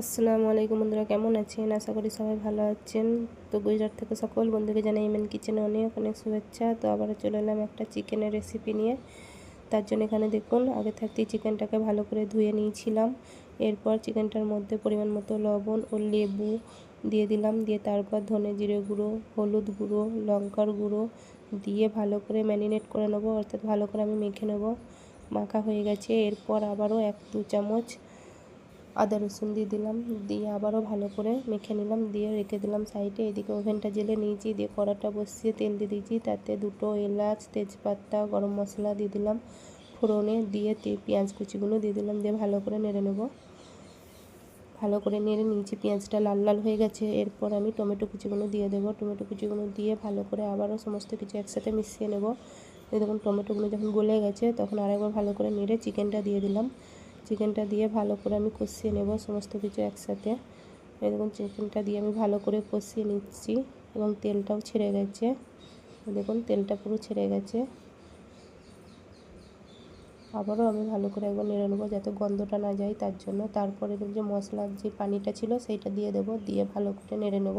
আসসালামু আলাইকুম বন্ধুরা, কেমন আছেন? আশা করি সবাই ভালো আছেন। তো গুজরাট থেকে সকল বন্ধুকে জানাই ইমেন কিচেনে অনেক অনেক শুভেচ্ছা। তো আবারও চলে এলাম একটা চিকেনের রেসিপি নিয়ে। তার জন্য এখানে দেখুন, আগে থাকতেই চিকেনটাকে ভালো করে ধুয়ে নিয়েছিলাম। এরপর চিকেনটার মধ্যে পরিমাণ মতো লবণ ও লেবু দিয়ে দিলাম, দিয়ে তারপর ধনে জিরে গুঁড়ো, হলুদ গুঁড়ো, লঙ্কার গুঁড়ো দিয়ে ভালো করে ম্যারিনেট করে নেবো, অর্থাৎ ভালো করে আমি মেখে নেব। মাখা হয়ে গেছে। এরপর আবারও 1-2 চামচ আদা রসুন দিয়ে দিলাম, দিয়ে আবারও ভালো করে মেখে নিলাম, দিয়ে রেখে দিলাম সাইডে। এদিকে ওভেনটা জেলে নিয়েছি, দিয়ে কড়াটা বসিয়ে তেল দিয়ে দিয়েছি, তাতে 2 এলাচ, তেজপাতা, গরম মশলা দিয়ে দিলাম ফোড়নে, দিয়ে পেঁয়াজ কুচিগুলো দিয়ে দিলাম, দিয়ে ভালো করে নেড়ে নেব। ভালো করে নেড়ে নিয়েছি, পেঁয়াজটা লাল লাল হয়ে গেছে। এরপর আমি টমেটো কুচিগুলো দিয়ে দেবো। টমেটো কুচিগুলো দিয়ে ভালো করে আবারও সমস্ত কিছু একসাথে মিশিয়ে নেব। দেখুন টমেটোগুলো যখন গলে গেছে তখন আরেকবার ভালো করে নেড়ে চিকেনটা দিয়ে দিলাম। চিকেনটা দিয়ে ভালো করে আমি কষিয়ে নেব সমস্ত কিছু একসাথে। এই দেখুন চিকেনটা দিয়ে আমি ভালো করে কষিয়ে নিচ্ছি এবং তেলটাও ছেড়ে গেছে। দেখুন তেলটা পুরো ছেড়ে গেছে। আবারও আমি ভালো করে একবার নেড়ে নেবো যাতে গন্ধটা না যায়, তার জন্য। তারপরে যে মশলার যে পানিটা ছিল সেইটা দিয়ে দেবো, দিয়ে ভালো করে নেড়ে নেব।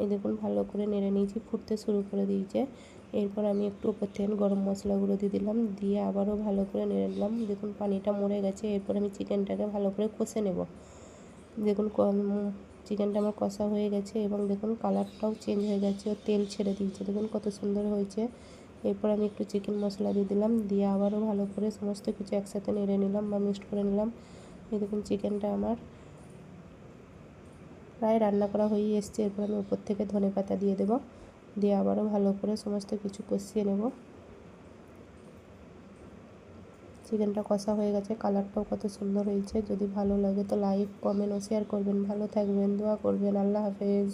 এই দেখুন ভালো করে নেড়ে নিয়েছি, ফুটতে শুরু করে দিয়েছে। এরপর আমি একটু উপর থেকে গরম মশলাগুলো দিয়ে দিলাম, দিয়ে আবারও ভালো করে নেড়ে নিলাম। দেখুন পানিটা মরে গেছে। এরপর আমি চিকেনটাকে ভালো করে কষে নেব। দেখুন চিকেনটা আমার কষা হয়ে গেছে এবং দেখুন কালারটাও চেঞ্জ হয়ে গেছে ও তেল ছেড়ে দিয়েছে। দেখুন কত সুন্দর হয়েছে। এরপর আমি একটু চিকেন মশলা দিয়ে দিলাম, দিয়ে আবারও ভালো করে সমস্ত কিছু একসাথে নেড়ে নিলাম বা মিক্সড করে নিলাম। এই দেখুন চিকেনটা আমার প্রায় রান্না করা হয়েই এসছে। এরপর আমি উপর থেকে ধনেপাতা দিয়ে দেবো, দিয়ে আবারও ভালো করে সমস্ত কিছু কষিয়ে নেব। চিকেনটা কষা হয়ে গেছে, কালারটাও কত সুন্দর হয়েছে। যদি ভালো লাগে তো লাইক, কমেন্ট ও শেয়ার করবেন। ভালো থাকবেন, দোয়া করবেন। আল্লাহ হাফেজ।